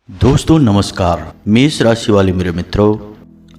दोस्तों नमस्कार। मेष राशि वाले मेरे मित्रों,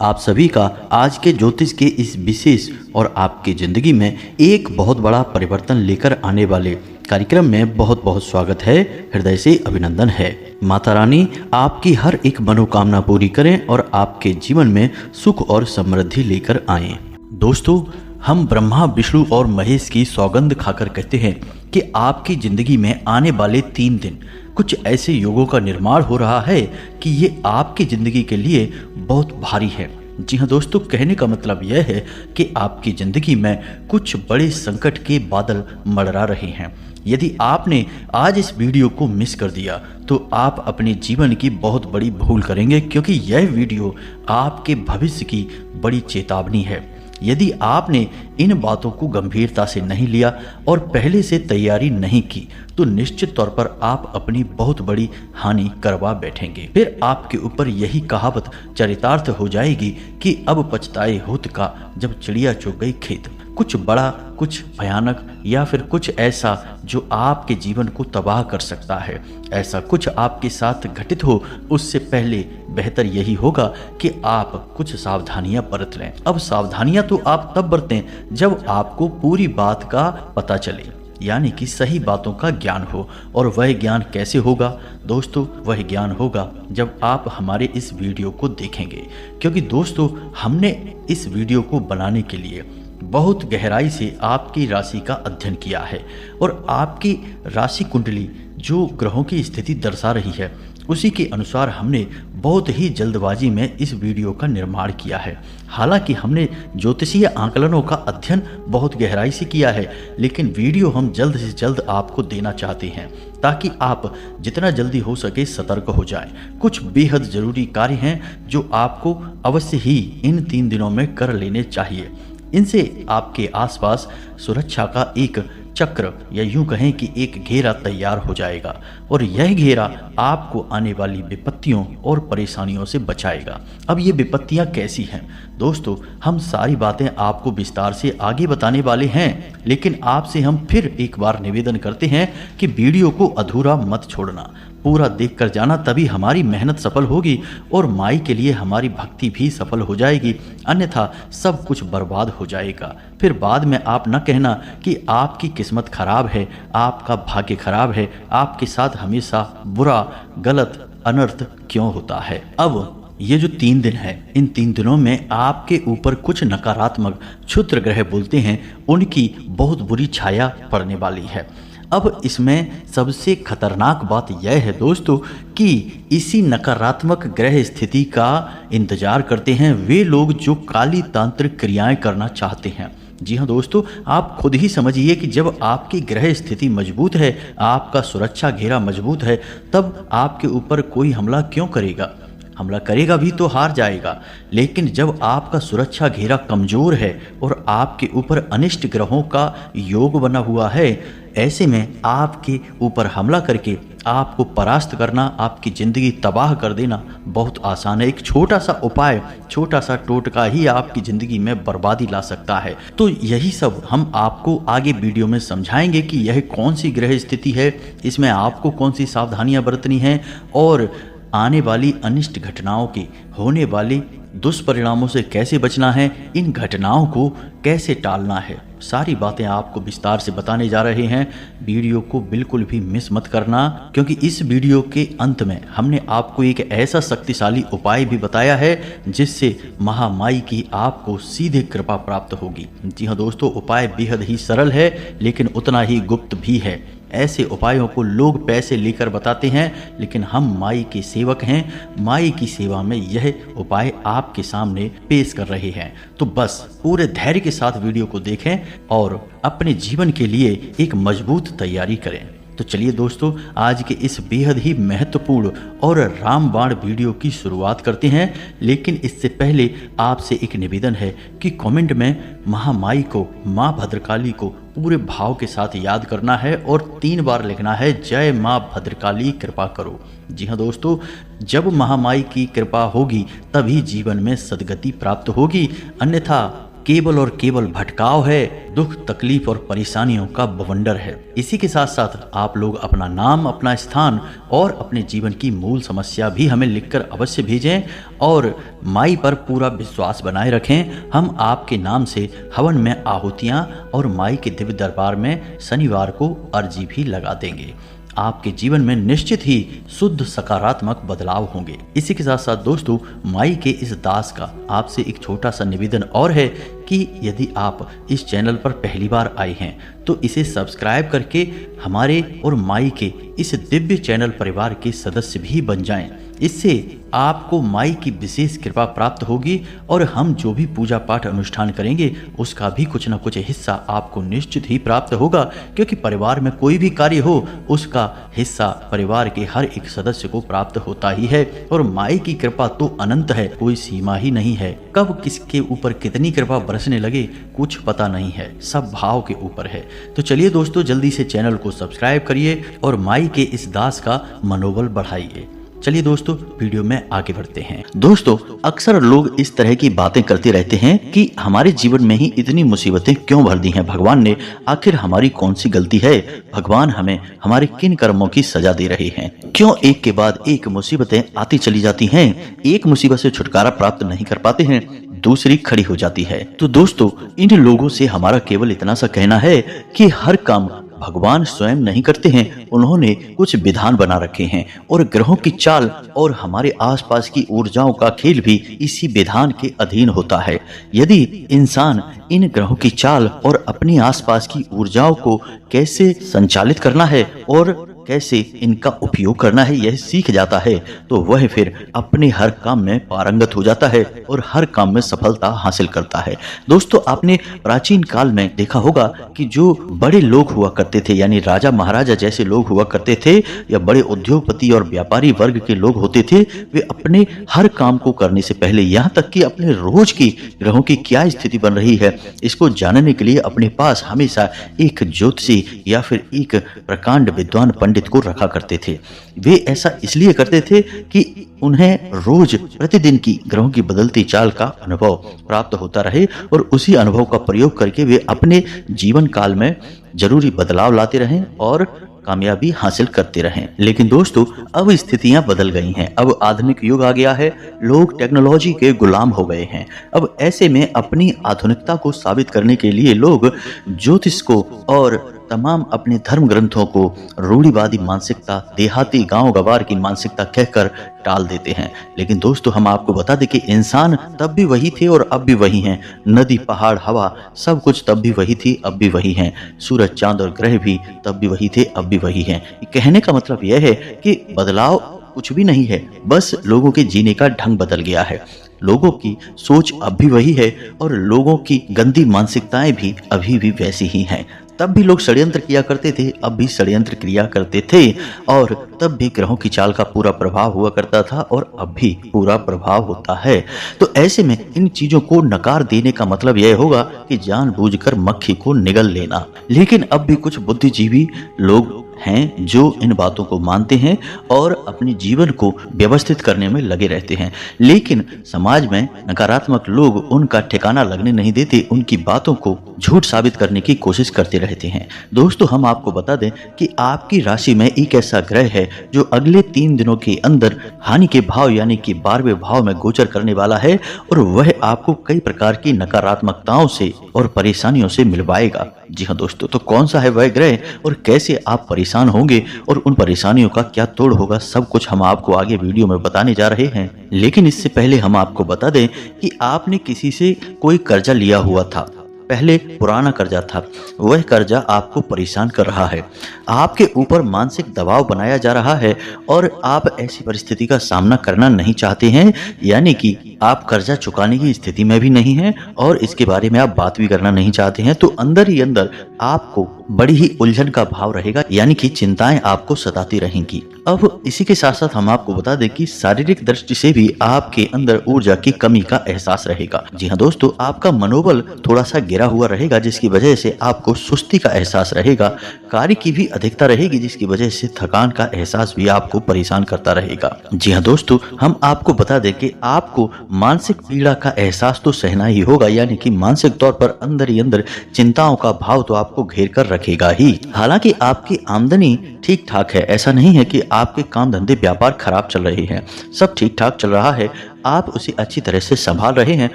आप सभी का आज के ज्योतिष के इस विशेष और आपकी ज़िंदगी में एक बहुत बड़ा परिवर्तन लेकर आने वाले कार्यक्रम में बहुत बहुत स्वागत है। हृदय से अभिनंदन है। माता रानी आपकी हर एक मनोकामना पूरी करें और आपके जीवन में सुख और समृद्धि लेकर आएं। दोस्तों, हम ब्रह्मा विष्णु और महेश की सौगंध खाकर कहते हैं कि आपकी ज़िंदगी में आने वाले 3 दिन कुछ ऐसे योगों का निर्माण हो रहा है कि ये आपकी ज़िंदगी के लिए बहुत भारी है। जी हाँ दोस्तों, कहने का मतलब यह है कि आपकी ज़िंदगी में कुछ बड़े संकट के बादल मंडरा रहे हैं। यदि आपने आज इस वीडियो को मिस कर दिया तो आप अपने जीवन की बहुत बड़ी भूल करेंगे, क्योंकि यह वीडियो आपके भविष्य की बड़ी चेतावनी है। यदि आपने इन बातों को गंभीरता से नहीं लिया और पहले से तैयारी नहीं की तो निश्चित तौर पर आप अपनी बहुत बड़ी हानि करवा बैठेंगे। फिर आपके ऊपर यही कहावत चरितार्थ हो जाएगी कि अब पछताए होत का जब चिड़िया चुग गई खेत। कुछ बड़ा, कुछ भयानक या फिर कुछ ऐसा जो आपके जीवन को तबाह कर सकता है, ऐसा कुछ आपके साथ घटित हो उससे पहले बेहतर यही होगा कि आप कुछ सावधानियां बरत लें। अब सावधानियां तो आप तब बरतें जब आपको पूरी बात का पता चले, यानी कि सही बातों का ज्ञान हो। और वह ज्ञान कैसे होगा दोस्तों? वह ज्ञान होगा जब आप हमारे इस वीडियो को देखेंगे, क्योंकि दोस्तों हमने इस वीडियो को बनाने के लिए बहुत गहराई से आपकी राशि का अध्ययन किया है और आपकी राशि कुंडली जो ग्रहों की स्थिति दर्शा रही है उसी के अनुसार हमने बहुत ही जल्दबाजी में इस वीडियो का निर्माण किया है। हालांकि हमने ज्योतिषीय आंकलनों का अध्ययन बहुत गहराई से किया है, लेकिन वीडियो हम जल्द से जल्द आपको देना चाहते हैं ताकि आप जितना जल्दी हो सके सतर्क हो जाएं। कुछ बेहद जरूरी कार्य हैं जो आपको अवश्य ही इन 3 दिनों में कर लेने चाहिए। इनसे आपके आसपास सुरक्षा का एक चक्र या यूं कहें कि एक घेरा तैयार हो जाएगा और यह घेरा आपको आने वाली विपत्तियों और परेशानियों से बचाएगा। अब ये विपत्तियां कैसी हैं दोस्तों, हम सारी बातें आपको विस्तार से आगे बताने वाले हैं, लेकिन आपसे हम फिर एक बार निवेदन करते हैं कि वीडियो को अधूरा मत छोड़ना, पूरा देख कर जाना, तभी हमारी मेहनत सफल होगी और माई के लिए हमारी भक्ति भी सफल हो जाएगी, अन्यथा सब कुछ बर्बाद हो जाएगा। फिर बाद में आप न कहना कि आपकी किस्मत खराब है, आपका भाग्य खराब है, आपके साथ हमेशा बुरा, गलत, अनर्थ क्यों होता है। अब ये जो 3 दिन है, इन 3 दिनों में आपके ऊपर कुछ नकारात्मक क्षुद्र ग्रह बोलते हैं उनकी बहुत बुरी छाया पड़ने वाली है। अब इसमें सबसे खतरनाक बात यह है दोस्तों कि इसी नकारात्मक ग्रह स्थिति का इंतजार करते हैं वे लोग जो काली तांत्रिक क्रियाएं करना चाहते हैं। जी हाँ दोस्तों, आप खुद ही समझिए कि जब आपकी ग्रह स्थिति मजबूत है, आपका सुरक्षा घेरा मजबूत है, तब आपके ऊपर कोई हमला क्यों करेगा? हमला करेगा भी तो हार जाएगा। लेकिन जब आपका सुरक्षा घेरा कमजोर है और आपके ऊपर अनिष्ट ग्रहों का योग बना हुआ है, ऐसे में आपके ऊपर हमला करके आपको परास्त करना, आपकी ज़िंदगी तबाह कर देना बहुत आसान है। एक छोटा सा उपाय, छोटा सा टोटका ही आपकी ज़िंदगी में बर्बादी ला सकता है। तो यही सब हम आपको आगे वीडियो में समझाएंगे कि यह कौन सी ग्रह स्थिति है, इसमें आपको कौन सी सावधानियां बरतनी हैं और आने वाली अनिष्ट घटनाओं के होने वाले दुष्परिणामों से कैसे बचना है, इन घटनाओं को कैसे टालना है, सारी बातें आपको विस्तार से बताने जा रहे हैं। वीडियो को बिल्कुल भी मिस मत करना, क्योंकि इस वीडियो के अंत में हमने आपको एक ऐसा शक्तिशाली उपाय भी बताया है जिससे महामाई की आपको सीधे कृपा प्राप्त होगी। जी हाँ दोस्तों, उपाय बेहद ही सरल है लेकिन उतना ही गुप्त भी है। ऐसे उपायों को लोग पैसे लेकर बताते हैं, लेकिन हम माई के सेवक हैं, माई की सेवा में यह उपाय आपके सामने पेश कर रहे हैं। तो बस पूरे धैर्य के साथ वीडियो को देखें और अपने जीवन के लिए एक मजबूत तैयारी करें। तो चलिए दोस्तों, आज के इस बेहद ही महत्वपूर्ण और रामबाण वीडियो की शुरुआत करते हैं। लेकिन इससे पहले आपसे एक निवेदन है कि कमेंट में महामाई को, माँ भद्रकाली को पूरे भाव के साथ याद करना है और 3 बार लिखना है, जय माँ भद्रकाली कृपा करो। जी हाँ दोस्तों, जब महामाई की कृपा होगी तभी जीवन में सद्गति प्राप्त होगी, अन्यथा केवल और केवल भटकाव है, दुख तकलीफ और परेशानियों का बवंडर है। इसी के साथ साथ आप लोग अपना नाम, अपना स्थान और अपने जीवन की मूल समस्या भी हमें लिखकर अवश्य भेजें और माई पर पूरा विश्वास बनाए रखें। हम आपके नाम से हवन में आहुतियां और माई के दिव्य दरबार में शनिवार को अर्जी भी लगा देंगे। आपके जीवन में निश्चित ही शुद्ध सकारात्मक बदलाव होंगे। इसी के साथ साथ दोस्तों, माई के इस दास का आपसे एक छोटा सा निवेदन और है कि यदि आप इस चैनल पर पहली बार आए हैं तो इसे सब्सक्राइब करके हमारे और माई के इस दिव्य चैनल परिवार के सदस्य भी बन जाएं। इससे आपको माई की विशेष कृपा प्राप्त होगी और हम जो भी पूजा पाठ अनुष्ठान करेंगे उसका भी कुछ न कुछ हिस्सा आपको निश्चित ही प्राप्त होगा, क्योंकि परिवार में कोई भी कार्य हो उसका हिस्सा परिवार के हर एक सदस्य को प्राप्त होता ही है। और माई की कृपा तो अनंत है, कोई सीमा ही नहीं है। कब किसके ऊपर कितनी कृपा बरसने लगे कुछ पता नहीं है, सब भाव के ऊपर है। तो चलिए दोस्तों, जल्दी से चैनल को सब्सक्राइब करिए और माई के इस दास का मनोबल बढ़ाइए। चलिए दोस्तों, वीडियो में आगे बढ़ते हैं। दोस्तों, अक्सर लोग इस तरह की बातें करते रहते हैं कि हमारे जीवन में ही इतनी मुसीबतें क्यों भर दी हैं भगवान ने, आखिर हमारी कौन सी गलती है, भगवान हमें हमारे किन कर्मों की सजा दे रहे हैं, क्यों एक के बाद एक मुसीबतें आती चली जाती हैं, एक मुसीबत से छुटकारा प्राप्त नहीं कर पाते हैं, दूसरी खड़ी हो जाती है। तो दोस्तों, इन लोगों से हमारा केवल इतना सा कहना है कि हर काम भगवान स्वयं नहीं करते हैं, उन्होंने कुछ विधान बना रखे हैं और ग्रहों की चाल और हमारे आसपास की ऊर्जाओं का खेल भी इसी विधान के अधीन होता है। यदि इंसान इन ग्रहों की चाल और अपनी आसपास की ऊर्जाओं को कैसे संचालित करना है और कैसे इनका उपयोग करना है यह सीख जाता है तो वह फिर अपने हर काम में पारंगत हो जाता है और हर काम में सफलता हासिल करता है। दोस्तों, आपने प्राचीन काल में देखा होगा कि जो बड़े लोग हुआ करते थे, यानी राजा महाराजा जैसे लोग हुआ करते थे या बड़े उद्योगपति और व्यापारी वर्ग के लोग होते थे, वे अपने हर काम को करने से पहले, यहाँ तक कि अपने रोज की ग्रहों की क्या स्थिति बन रही है इसको जानने के लिए अपने पास हमेशा एक ज्योतिषी या फिर एक प्रकांड विद्वान पंडित को रखा करते थे। वे ऐसा इसलिए करते थे कि उन्हें रोज प्रतिदिन की ग्रहों की बदलती चाल का अनुभव प्राप्त होता रहे और उसी अनुभव का प्रयोग करके वे अपने जीवन काल में जरूरी बदलाव लाते रहें और कामयाबी हासिल करते रहें। लेकिन दोस्तों, अब स्थितियां बदल गई हैं। अब आधुनिक युग आ गया है, लोग टेक्नोलॉजी के गुलाम हो गए हैं। अब ऐसे में अपनी आधुनिकता को साबित करने के लिए लोग ज्योतिष को और तमाम अपने धर्म ग्रंथों को रूढ़िवादी मानसिकता, देहाती गांव गवार की मानसिकता कहकर टाल देते हैं। लेकिन दोस्तों, हम आपको बता दें कि इंसान तब भी वही थे और अब भी वही हैं। नदी, पहाड़, हवा सब कुछ तब भी वही थी, अब भी वही हैं। सूरज, चांद और ग्रह भी तब भी वही थे, अब भी वही हैं। कहने का मतलब यह है कि बदलाव कुछ भी नहीं है, बस लोगों के जीने का ढंग बदल गया है। लोगों की सोच अब भी वही है और लोगों की गंदी मानसिकताएं भी अभी भी वैसी ही हैं। तब भी लोग षड्यंत्र किया करते थे, अब भी षड्यंत्र क्रिया करते थे और तब भी ग्रहों की चाल का पूरा प्रभाव हुआ करता था और अब भी पूरा प्रभाव होता है। तो ऐसे में इन चीजों को नकार देने का मतलब यह होगा कि जानबूझकर मक्खी को निगल लेना। लेकिन अब भी कुछ बुद्धिजीवी लोग हैं जो इन बातों को मानते हैं और अपने जीवन को व्यवस्थित करने में लगे रहते हैं। लेकिन समाज में नकारात्मक लोग उनका ठिकाना लगने नहीं देते, उनकी बातों को झूठ साबित करने की कोशिश करते रहते हैं। दोस्तों, हम आपको बता दें कि आपकी राशि में एक ऐसा ग्रह है जो अगले 3 दिनों के अंदर हानि के भाव यानी कि 12वें भाव में गोचर करने वाला है और वह आपको कई प्रकार की नकारात्मकताओं से और परेशानियों से मिलवाएगा। जी हाँ दोस्तों, तो कौन सा है वह ग्रह और कैसे आप परेशान होंगे और उन परेशानियों का क्या तोड़ होगा, सब कुछ हम आपको आगे वीडियो में बताने जा रहे हैं। लेकिन इससे पहले हम आपको बता दें कि आपने किसी से कोई कर्जा लिया हुआ था, पहले पुराना कर्जा था, वह कर्जा आपको परेशान कर रहा है, आपके ऊपर मानसिक दबाव बनाया जा रहा है और आप ऐसी परिस्थिति का सामना करना नहीं चाहते हैं, यानी कि आप कर्जा चुकाने की स्थिति में भी नहीं हैं और इसके बारे में आप बात भी करना नहीं चाहते हैं। तो अंदर ही अंदर आपको बड़ी ही उलझन का भाव रहेगा, यानी कि चिंताएं आपको सताती रहेंगी अब इसी के साथ साथ हम आपको बता दें कि शारीरिक दृष्टि से भी आपके अंदर ऊर्जा की कमी का एहसास रहेगा। जी हाँ दोस्तों, आपका मनोबल थोड़ा सा गिरा हुआ रहेगा, जिसकी वजह से आपको सुस्ती का एहसास रहेगा। कार्य की भी अधिकता रहेगी, जिसकी वजह से थकान का एहसास भी आपको परेशान करता रहेगा। जी हाँ दोस्तों, हम आपको बता दें कि आपको मानसिक पीड़ा का एहसास तो सहना ही होगा, यानी कि मानसिक तौर पर अंदर ही अंदर चिंताओं का भाव तो आपको घेर कर रखेगा ही। हालांकि आपकी आमदनी ठीक ठाक है, ऐसा नहीं है कि आपके काम धंधे व्यापार खराब चल रहे हैं, सब ठीक ठाक चल रहा है। आप उसे अच्छी तरह से संभाल रहे हैं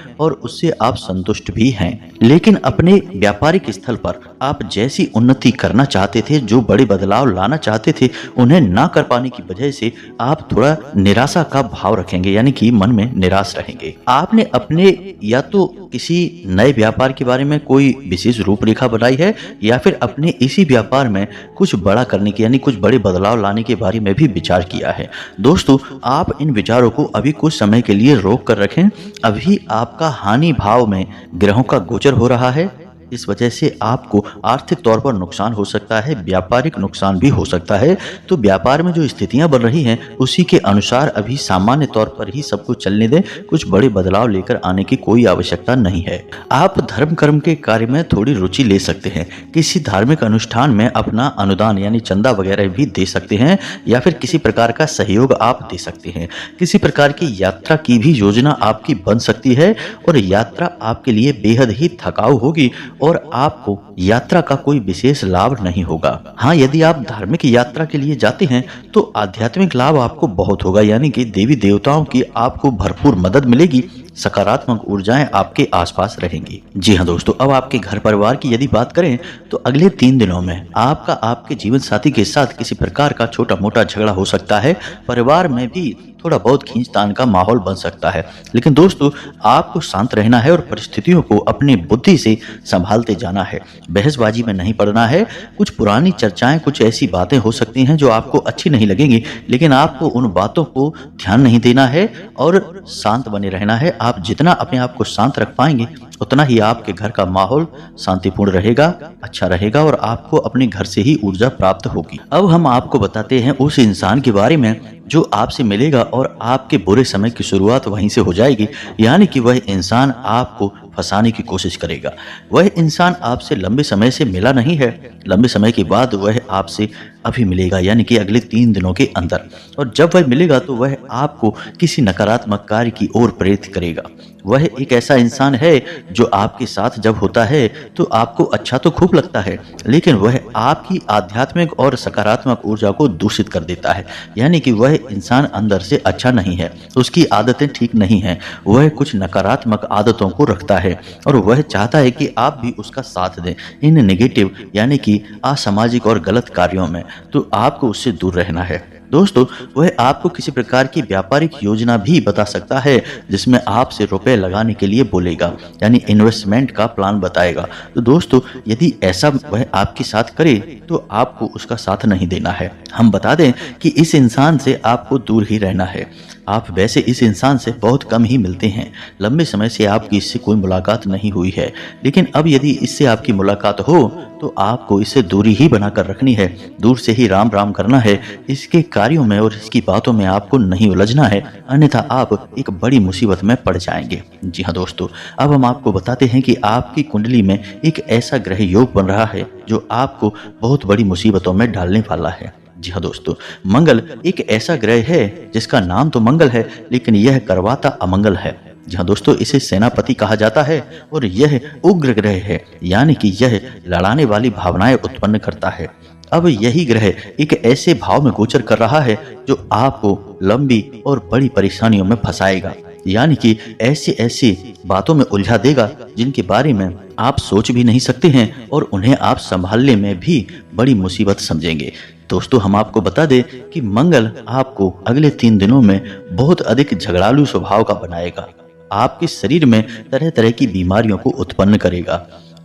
और उससे आप संतुष्ट भी हैं। लेकिन अपने व्यापारिक स्थल पर आप जैसी उन्नति करना चाहते थे, जो बड़े बदलाव लाना चाहते थे, उन्हें ना कर पाने की वजह से आप थोड़ा निराशा का भाव रखेंगे, यानी कि मन में निराश रहेंगे। आपने अपने या तो किसी नए व्यापार के बारे में कोई विशेष रूपरेखा बनाई है, या फिर अपने इसी व्यापार में कुछ बड़ा करने की यानी कुछ बड़े बदलाव लाने के बारे में भी विचार किया है। दोस्तों, आप इन विचारों को अभी कुछ समय के लिए रोक कर रखें। अभी आपका हानि भाव में ग्रहों का गोचर हो रहा है, इस वजह से आपको आर्थिक तौर पर नुकसान हो सकता है, व्यापारिक नुकसान भी हो सकता है। तो व्यापार में जो स्थितियां बन रही हैं, उसी के अनुसार अभी सामान्य तौर पर ही सब कुछ चलने दें, कुछ बड़े बदलाव लेकर आने की कोई आवश्यकता नहीं है। आप धर्म कर्म के कार्य में थोड़ी रुचि ले सकते हैं, किसी धार्मिक अनुष्ठान में अपना अनुदान यानी चंदा वगैरह भी दे सकते हैं, या फिर किसी प्रकार का सहयोग आप दे सकते हैं। किसी प्रकार की यात्रा की भी योजना आपकी बन सकती है, और यात्रा आपके लिए बेहद ही थकाऊ होगी और आपको यात्रा का कोई विशेष लाभ नहीं होगा। हाँ, यदि आप धार्मिक यात्रा के लिए जाते हैं तो आध्यात्मिक लाभ आपको बहुत होगा, यानी कि देवी देवताओं की आपको भरपूर मदद मिलेगी, सकारात्मक ऊर्जाएं आपके आसपास रहेंगी। जी हाँ दोस्तों, अब आपके घर परिवार की यदि बात करें तो अगले 3 दिनों में आपका आपके जीवन साथी के साथ किसी प्रकार का छोटा मोटा झगड़ा हो सकता है। परिवार में भी थोड़ा बहुत खींचतान का माहौल बन सकता है, लेकिन दोस्तों आपको शांत रहना है और परिस्थितियों को अपनी बुद्धि से संभालते जाना है। बहसबाजी में नहीं पड़ना है। कुछ पुरानी चर्चाएं, कुछ ऐसी बातें हो सकती हैं जो आपको अच्छी नहीं लगेंगी, लेकिन आपको उन बातों को ध्यान नहीं देना है और शांत बने रहना है। आप जितना अपने आप को शांत रख पाएंगे, उतना ही आपके घर का माहौल शांतिपूर्ण रहेगा, अच्छा रहेगा, और आपको अपने घर से ही ऊर्जा प्राप्त होगी। अब हम आपको बताते हैं उस इंसान के बारे में जो आपसे मिलेगा और आपके बुरे समय की शुरुआत वहीं से हो जाएगी, यानी कि वह इंसान आपको फंसाने की कोशिश करेगा। वह इंसान आपसे लंबे समय से मिला नहीं है, लंबे समय के बाद वह आपसे अभी मिलेगा, यानी कि अगले 3 दिनों के अंदर। और जब वह मिलेगा तो वह आपको किसी नकारात्मक कार्य की ओर प्रेरित करेगा। वह एक ऐसा इंसान है जो आपके साथ जब होता है तो आपको अच्छा तो खूब लगता है, लेकिन वह आपकी आध्यात्मिक और सकारात्मक ऊर्जा को दूषित कर देता है, यानी कि वह इंसान अंदर से अच्छा नहीं है, उसकी आदतें ठीक नहीं हैं, वह कुछ नकारात्मक आदतों को रखता है और वह चाहता है कि आप भी उसका साथ दें इन नेगेटिव यानी कि असामाजिक और गलत कार्यों में। तो आपको उससे दूर रहना है। दोस्तों, वह आपको किसी प्रकार की व्यापारिक योजना भी बता सकता है, जिसमें आपसे रुपए लगाने के लिए बोलेगा, यानी इन्वेस्टमेंट का प्लान बताएगा। तो दोस्तों, यदि ऐसा वह आपके साथ करे तो आपको उसका साथ नहीं देना है। हम बता दें कि इस इंसान से आपको दूर ही रहना है। आप वैसे इस इंसान से बहुत कम ही मिलते हैं, लंबे समय से आपकी इससे कोई मुलाकात नहीं हुई है, लेकिन अब यदि इससे आपकी मुलाकात हो तो आपको इससे दूरी ही बनाकर रखनी है, दूर से ही राम राम करना है। इसके कार्यों में और इसकी बातों में आपको नहीं उलझना है, अन्यथा आप एक बड़ी मुसीबत में पड़ जाएंगे। जी हाँ दोस्तों, अब हम आपको बताते हैं कि आपकी कुंडली में एक ऐसा ग्रह योग बन रहा है जो आपको बहुत बड़ी मुसीबतों में डालने वाला है। जी हाँ दोस्तों, मंगल एक ऐसा ग्रह है जिसका नाम तो मंगल है, लेकिन यह करवाता अमंगल है। जी हाँ दोस्तों, इसे सेनापति कहा जाता है और यह उग्र ग्रह है, यानी कि यह लड़ाने वाली भावनाएं उत्पन्न करता है। अब यही ग्रह एक ऐसे भाव में गोचर कर रहा है जो आपको लंबी और बड़ी परेशानियों में फंसाएगा, यानी कि ऐसी ऐसी बातों में उलझा देगा जिनके बारे में आप सोच भी नहीं सकते हैं और उन्हें आप संभालने में भी बड़ी मुसीबत समझेंगे। दोस्तों, हम आपको बता दें कि मंगल आपको अगले 3 दिनों में बहुत अधिक झगड़ालू स्वभाव का बनाएगा, आपके शरीर में तरह तरह की बीमारियों को उत्पन्न करेगा।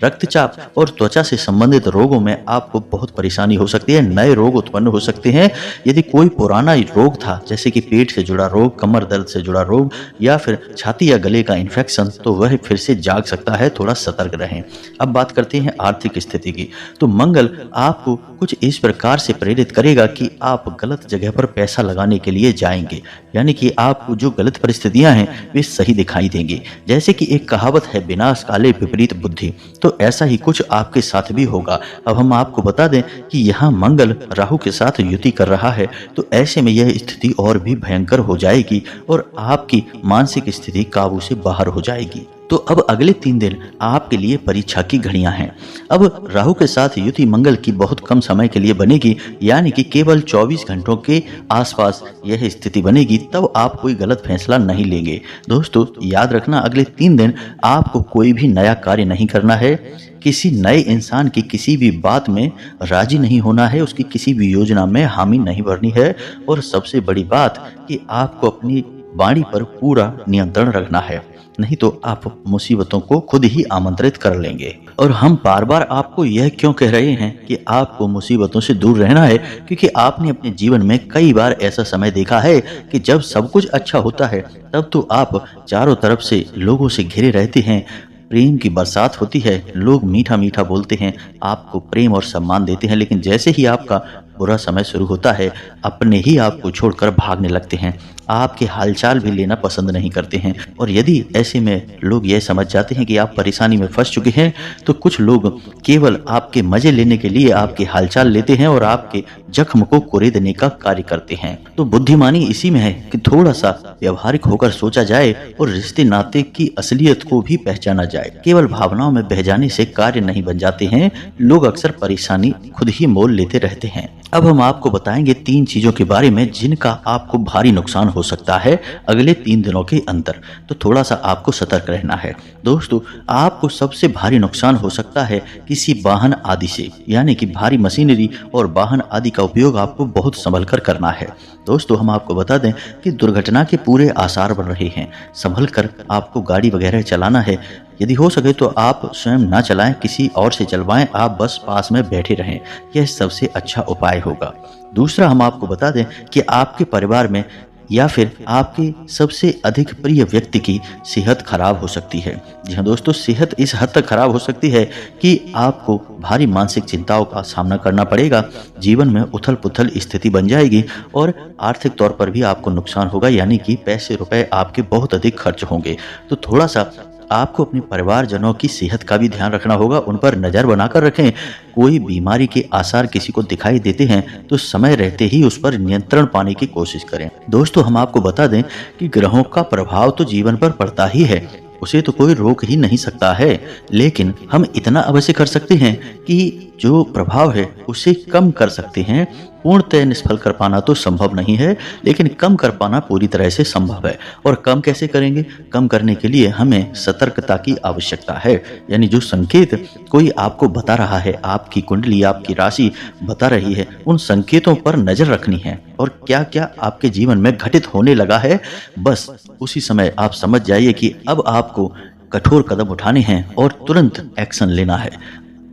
रक्तचाप और त्वचा से संबंधित रोगों में आपको बहुत परेशानी हो सकती है, नए रोग उत्पन्न हो सकते हैं। यदि कोई पुराना रोग था जैसे कि पेट से जुड़ा रोग, कमर दर्द से जुड़ा रोग या फिर छाती या गले का इन्फेक्शन, तो वह फिर से जाग सकता है, थोड़ा सतर्क रहें। अब बात करते हैं आर्थिक स्थिति की। तो मंगल आपको कुछ इस प्रकार से प्रेरित करेगा कि आप गलत जगह पर पैसा लगाने के लिए जाएंगे, यानी कि आपको जो गलत परिस्थितियां हैं वे सही दिखाई देंगी। जैसे कि एक कहावत है, विनाश काले विपरीत बुद्धि, तो ऐसा ही कुछ आपके साथ भी होगा। अब हम आपको बता दें कि यहाँ मंगल राहु के साथ युति कर रहा है, तो ऐसे में यह स्थिति और भी भयंकर हो जाएगी और आपकी मानसिक स्थिति काबू से बाहर हो जाएगी। तो अब अगले 3 दिन आपके लिए परीक्षा की घड़ियां हैं। अब राहु के साथ युति मंगल की बहुत कम समय के लिए बनेगी, यानी कि केवल 24 घंटों के आसपास यह स्थिति बनेगी, तब आप कोई गलत फैसला नहीं लेंगे। दोस्तों याद रखना, अगले 3 दिन आपको कोई भी नया कार्य नहीं करना है, किसी नए इंसान की किसी भी बात में राजी नहीं होना है, उसकी किसी भी योजना में हामी नहीं भरनी है, और सबसे बड़ी बात कि आपको अपनी वाणी पर पूरा नियंत्रण रखना है, नहीं तो आप मुसीबतों को खुद ही आमंत्रित कर लेंगे। और हम बार बार आपको यह क्यों कह रहे हैं कि आपको मुसीबतों से दूर रहना है, क्योंकि आपने अपने जीवन में कई बार ऐसा समय देखा है कि जब सब कुछ अच्छा होता है तब तो आप चारों तरफ से लोगों से घिरे रहते हैं, प्रेम की बरसात होती है, लोग मीठा मीठा बोलते हैं, आपको प्रेम और सम्मान देते हैं, लेकिन जैसे ही आपका बुरा समय शुरू होता है अपने ही आपको छोड़कर भागने लगते हैं, आपके हालचाल भी लेना पसंद नहीं करते हैं। और यदि ऐसे में लोग यह समझ जाते हैं कि आप परेशानी में फंस चुके हैं, तो कुछ लोग केवल आपके मजे लेने के लिए आपके हालचाल लेते हैं और आपके जख्म को कुरेदने का कार्य करते हैं। तो बुद्धिमानी इसी में है कि थोड़ा सा व्यवहारिक होकर सोचा जाए और रिश्ते नाते की असलियत को भी पहचाना जाए। केवल भावनाओं में बह जाने से कार्य नहीं बन जाते हैं, लोग अक्सर परेशानी खुद ही मोल लेते रहते हैं। अब हम आपको बताएंगे 3 चीजों के बारे में जिनका आपको भारी नुकसान हो सकता है अगले 3 दिनों के अंदर, तो थोड़ा सा आपको सतर्क रहना है। दोस्तों आपको सबसे भारी नुकसान हो सकता है किसी वाहन आदि से, यानी कि भारी मशीनरी और वाहन आदि का उपयोग आपको बहुत संभल कर करना है। दोस्तों हम आपको बता दें कि दुर्घटना के पूरे आसार बन रहे हैं, संभल कर आपको गाड़ी वगैरह चलाना है। यदि हो सके तो आप स्वयं ना चलाएं, किसी और से चलवाएं, आप बस पास में बैठे रहें, यह सबसे अच्छा उपाय होगा। दूसरा हम आपको बता दें कि आपके परिवार में या फिर आपके सबसे अधिक प्रिय व्यक्ति की सेहत खराब हो सकती है। जी हाँ दोस्तों, सेहत इस हद तक खराब हो सकती है कि आपको भारी मानसिक चिंताओं का सामना करना पड़ेगा, जीवन में उथल पुथल स्थिति बन जाएगी और आर्थिक तौर पर भी आपको नुकसान होगा, यानी कि पैसे रुपए आपके बहुत अधिक खर्च होंगे। तो थोड़ा सा आपको अपने परिवारजनों की सेहत का भी ध्यान रखना होगा, उन पर नज़र बनाकर रखें। कोई बीमारी के आसार किसी को दिखाई देते हैं तो समय रहते ही उस पर नियंत्रण पाने की कोशिश करें। दोस्तों हम आपको बता दें कि ग्रहों का प्रभाव तो जीवन पर पड़ता ही है, उसे तो कोई रोक ही नहीं सकता है, लेकिन हम इतना अवश्य कर सकते हैं कि जो प्रभाव है उसे कम कर सकते हैं। पूर्णतः निष्फल कर पाना तो संभव नहीं है, लेकिन कम कर पाना पूरी तरह से संभव है। और कम कैसे करेंगे? कम करने के लिए हमें सतर्कता की आवश्यकता है, यानी जो संकेत कोई आपको बता रहा है, आपकी कुंडली आपकी राशि बता रही है, उन संकेतों पर नजर रखनी है और क्या क्या आपके जीवन में घटित होने लगा है, बस उसी समय आप समझ जाइए कि अब आपको कठोर कदम उठाने हैं और तुरंत एक्शन लेना है।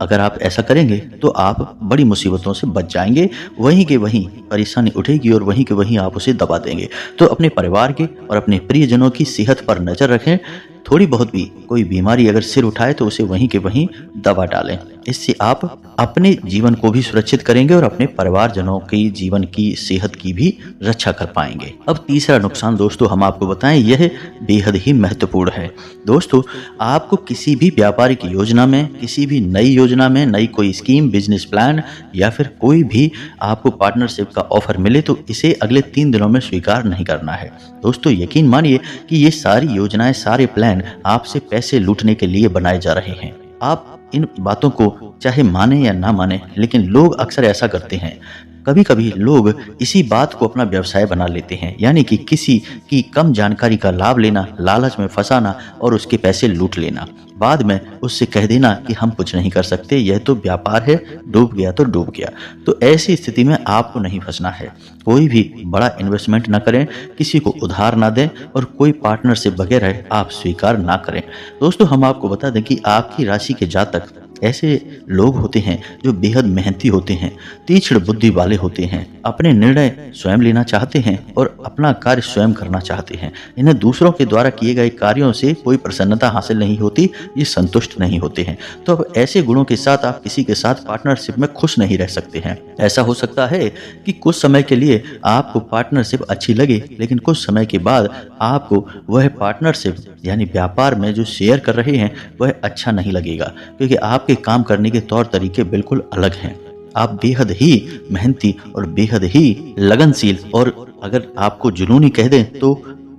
अगर आप ऐसा करेंगे तो आप बड़ी मुसीबतों से बच जाएंगे, वहीं के वहीं परेशानी उठेगी और वहीं के वहीं आप उसे दबा देंगे। तो अपने परिवार के और अपने प्रियजनों की सेहत पर नजर रखें, थोड़ी बहुत भी कोई बीमारी अगर सिर उठाए तो उसे वहीं के वहीं दबा डालें। इससे आप अपने जीवन को भी सुरक्षित करेंगे और अपने परिवारजनों की जीवन की सेहत की भी रक्षा कर पाएंगे। अब तीसरा नुकसान दोस्तों हम आपको बताएं, यह बेहद ही महत्वपूर्ण है। दोस्तों आपको किसी भी व्यापारिक योजना में, किसी भी नई योजना में, नई कोई स्कीम, बिजनेस प्लान या फिर कोई भी आपको पार्टनरशिप का ऑफर मिले तो इसे अगले 3 दिनों में स्वीकार नहीं करना है। दोस्तों यकीन मानिए कि ये सारी योजनाएं, सारे प्लान आपसे पैसे लूटने के लिए बनाए जा रहे हैं। आप इन बातों को चाहे माने या ना माने, लेकिन लोग अक्सर ऐसा करते हैं। कभी कभी लोग इसी बात को अपना व्यवसाय बना लेते हैं, यानी कि किसी की कम जानकारी का लाभ लेना, लालच में फंसाना और उसके पैसे लूट लेना। बाद में उससे कह देना कि हम कुछ नहीं कर सकते, यह तो व्यापार है, डूब गया तो डूब गया। तो ऐसी स्थिति में आपको नहीं फंसना है। कोई भी बड़ा इन्वेस्टमेंट ना करें, किसी को उधार ना दें और कोई पार्टनरशिप वगैरह आप स्वीकार ना करें। दोस्तों, हम आपको बता दें कि आपकी राशि के जातक ऐसे लोग होते हैं जो बेहद मेहनती होते हैं, तीक्ष्ण बुद्धि वाले होते हैं, अपने निर्णय स्वयं लेना चाहते हैं और अपना कार्य स्वयं करना चाहते हैं। इन्हें दूसरों के द्वारा किए गए कार्यों से कोई प्रसन्नता हासिल नहीं होती, ये संतुष्ट नहीं होते हैं। तो अब ऐसे गुणों के साथ आप किसी के साथ पार्टनरशिप में खुश नहीं रह सकते हैं। ऐसा हो सकता है कि कुछ समय के लिए आपको पार्टनरशिप अच्छी लगे, लेकिन कुछ समय के बाद आपको वह पार्टनरशिप यानी व्यापार में जो शेयर कर रहे हैं वह अच्छा नहीं लगेगा, क्योंकि आपके काम करने के तौर तरीके बिल्कुल अलग हैं। आप बेहद ही मेहनती और बेहद ही लगनशील, और अगर आपको जुनूनी कह दें तो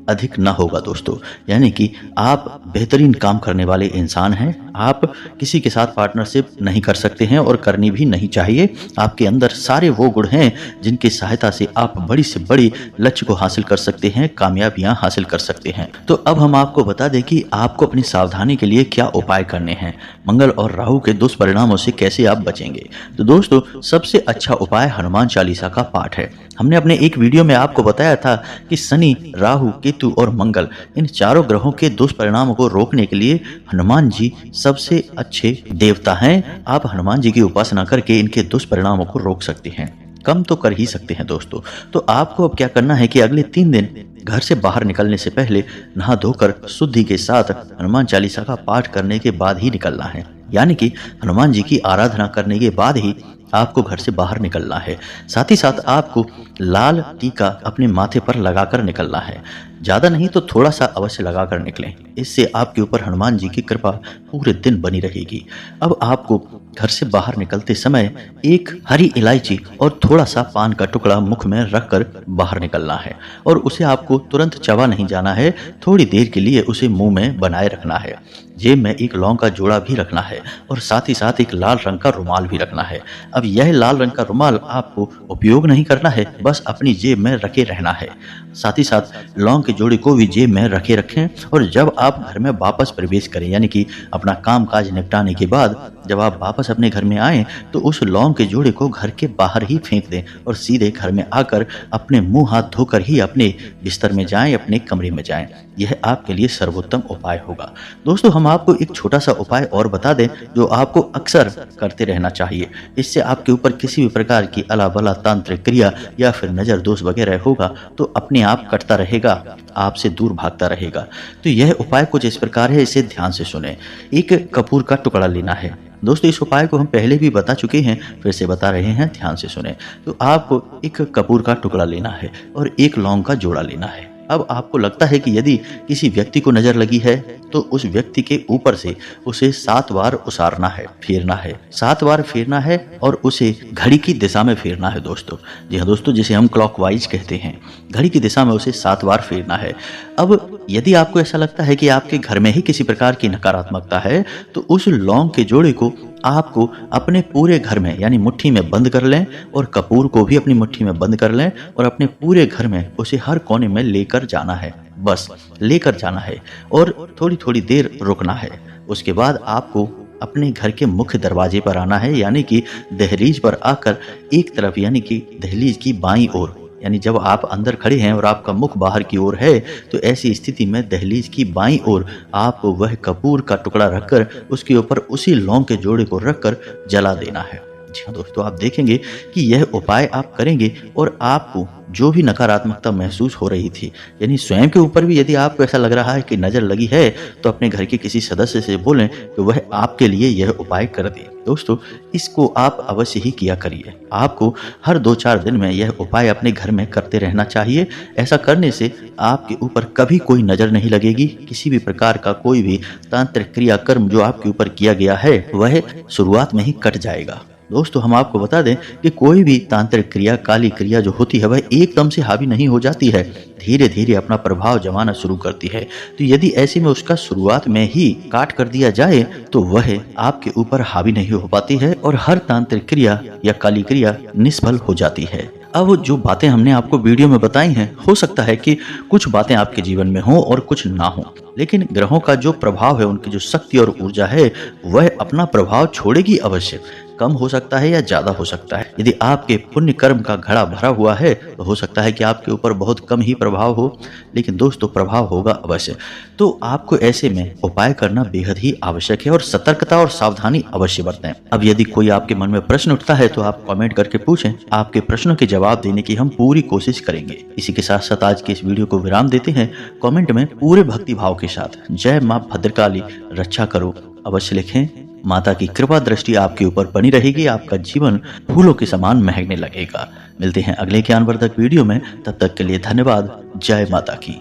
अधिक ना होगा दोस्तों। यानी कि आप बेहतरीन काम करने वाले इंसान हैं। आप किसी के साथ पार्टनरशिप नहीं कर सकते हैं और करनी भी नहीं चाहिए। आपके अंदर सारे वो गुण हैं जिनकी सहायता से आप बड़ी से बड़ी लक्ष्य को हासिल कर सकते हैं, कामयाबियां हासिल कर सकते हैं। तो अब हम आपको बता दें कि आपको अपनी सावधानी के लिए क्या उपाय करने हैं, मंगल और राहु के दुष्परिणामों से कैसे आप बचेंगे। तो दोस्तों, सबसे अच्छा उपाय हनुमान चालीसा का पाठ है। हमने अपने एक वीडियो में आपको बताया था कि शनि, राहु, केतु और मंगल, इन चारों ग्रहों के दुष्परिणामों को रोकने के लिए हनुमान जी सबसे अच्छे देवता हैं। आप हनुमान जी की उपासना करके इनके दुष्परिणामों को रोक सकते हैं, कम तो कर ही सकते हैं दोस्तों। तो आपको अब क्या करना है कि अगले 3 दिन घर से बाहर निकलने से पहले नहा धोकर शुद्धि के साथ हनुमान चालीसा का पाठ करने के बाद ही निकलना है। यानी कि हनुमान जी की आराधना करने के बाद ही आपको घर से बाहर निकलना है। साथ ही साथ आपको लाल टीका अपने माथे पर लगाकर निकलना है। ज़्यादा नहीं तो थोड़ा सा अवश्य लगाकर निकलें, इससे आपके ऊपर हनुमान जी की कृपा पूरे दिन बनी रहेगी। अब आपको घर से बाहर निकलते समय एक हरी इलायची और थोड़ा सा पान का टुकड़ा मुख में रखकर बाहर निकलना है, और उसे आपको तुरंत चबा नहीं जाना है, थोड़ी देर के लिए उसे मुंह में बनाए रखना है। जेब में एक लौंग का जोड़ा भी रखना है और साथ ही साथ एक लाल रंग का रुमाल भी रखना है। अब यह लाल रंग का रुमाल आपको उपयोग नहीं करना है, बस अपनी जेब में रखे रहना है। साथ ही साथ लौंग के जोड़े को भी जेब में रखे रखें, और जब आप घर में वापस प्रवेश करें, यानी कि अपना काम काज निपटाने के बाद जब आप वापस अपने घर में आएं, तो उस लौंग के जोड़े को घर के बाहर ही फेंक दें और सीधे घर में आकर अपने मुंह हाथ धोकर ही अपने बिस्तर में जाएं, अपने कमरे में जाएं। यह आपके लिए सर्वोत्तम उपाय होगा। दोस्तों, हम आपको एक छोटा सा उपाय और बता दें जो आपको अक्सर करते रहना चाहिए। इससे आपके ऊपर किसी भी प्रकार की अला बला तांत्रिक क्रिया या फिर नजर दोष वगैरह होगा तो अपने आप कटता रहेगा, आपसे दूर भागता रहेगा। तो यह उपाय कुछ इस प्रकार है, इसे ध्यान से सुने। एक कपूर का टुकड़ा लेना है। दोस्तों, इस उपाय को हम पहले भी बता चुके हैं, फिर से बता रहे हैं, ध्यान से सुने। तो आपको एक कपूर का टुकड़ा लेना है और एक लौंग का जोड़ा लेना है। अब आपको लगता है कि यदि किसी व्यक्ति को नजर लगी है तो उस व्यक्ति के ऊपर से उसे 7 बार उसारना है, फेरना है। 7 बार फेरना है और उसे घड़ी की दिशा में फेरना है दोस्तों। जी हाँ दोस्तों, जिसे हम क्लॉकवाइज कहते हैं, घड़ी की दिशा में उसे 7 बार फेरना है। अब यदि आपको ऐसा लगता है कि आपके घर में ही किसी प्रकार की नकारात्मकता है तो उस लौंग के जोड़े को आपको अपने पूरे घर में यानी मुट्ठी में बंद कर लें और कपूर को भी अपनी मुट्ठी में बंद कर लें और अपने पूरे घर में उसे हर कोने में लेकर जाना है। बस लेकर जाना है और थोड़ी थोड़ी देर रुकना है। उसके बाद आपको अपने घर के मुख्य दरवाजे पर आना है, यानी कि दहलीज पर आकर एक तरफ, यानी कि दहलीज की बाईं ओर, यानी जब आप अंदर खड़े हैं और आपका मुख बाहर की ओर है तो ऐसी स्थिति में दहलीज की बाईं ओर आपको वह कपूर का टुकड़ा रखकर उसके ऊपर उसी लौंग के जोड़े को रखकर जला देना है। जी हाँ दोस्तों, आप देखेंगे कि यह उपाय आप करेंगे और आपको जो भी नकारात्मकता महसूस हो रही थी, यानी स्वयं के ऊपर भी यदि आपको ऐसा लग रहा है कि नज़र लगी है तो अपने घर के किसी सदस्य से बोलें कि वह आपके लिए यह उपाय कर दे। दोस्तों, इसको आप अवश्य ही किया करिए। आपको हर 2-4 दिन में यह उपाय अपने घर में करते रहना चाहिए। ऐसा करने से आपके ऊपर कभी कोई नज़र नहीं लगेगी। किसी भी प्रकार का कोई भी तांत्रिक क्रियाकर्म जो आपके ऊपर किया गया है वह शुरुआत में ही कट जाएगा। दोस्तों हम आपको बता दें कि कोई भी तांत्रिक क्रिया, काली क्रिया जो होती है वह एकदम से हावी नहीं हो जाती है, धीरे धीरे अपना प्रभाव जमाना शुरू करती है। तो यदि ऐसे में उसका शुरुआत में ही काट कर दिया जाए तो वह आपके ऊपर हावी नहीं हो पाती है और हर तांत्रिक क्रिया या काली क्रिया निष्फल हो जाती है। अब जो बातें हमने आपको वीडियो में बताई हैं, हो सकता है कि कुछ बातें आपके जीवन में हों और कुछ ना हो, लेकिन ग्रहों का जो प्रभाव है, उनकी जो शक्ति और ऊर्जा है, वह अपना प्रभाव छोड़ेगी अवश्य। कम हो सकता है या ज्यादा हो सकता है। यदि आपके पुण्य कर्म का घड़ा भरा हुआ है तो हो सकता है कि आपके ऊपर बहुत कम ही प्रभाव हो, लेकिन दोस्तों प्रभाव होगा अवश्य। तो आपको ऐसे में उपाय करना बेहद ही आवश्यक है और सतर्कता और सावधानी अवश्य बरतें। अब यदि कोई आपके मन में प्रश्न उठता है तो आप कमेंट करके पूछें, आपके प्रश्नों के जवाब देने की हम पूरी कोशिश करेंगे। इसी के साथ साथ आज के इस वीडियो को विराम देते हैं। कमेंट में पूरे भक्ति भाव के साथ जय मां भद्रकाली रक्षा करो अवश्य लिखें। माता की कृपा दृष्टि आपके ऊपर बनी रहेगी, आपका जीवन फूलों के समान महकने लगेगा। मिलते हैं अगले ज्ञानवर्धक वीडियो में, तब तक के लिए धन्यवाद। जय माता की।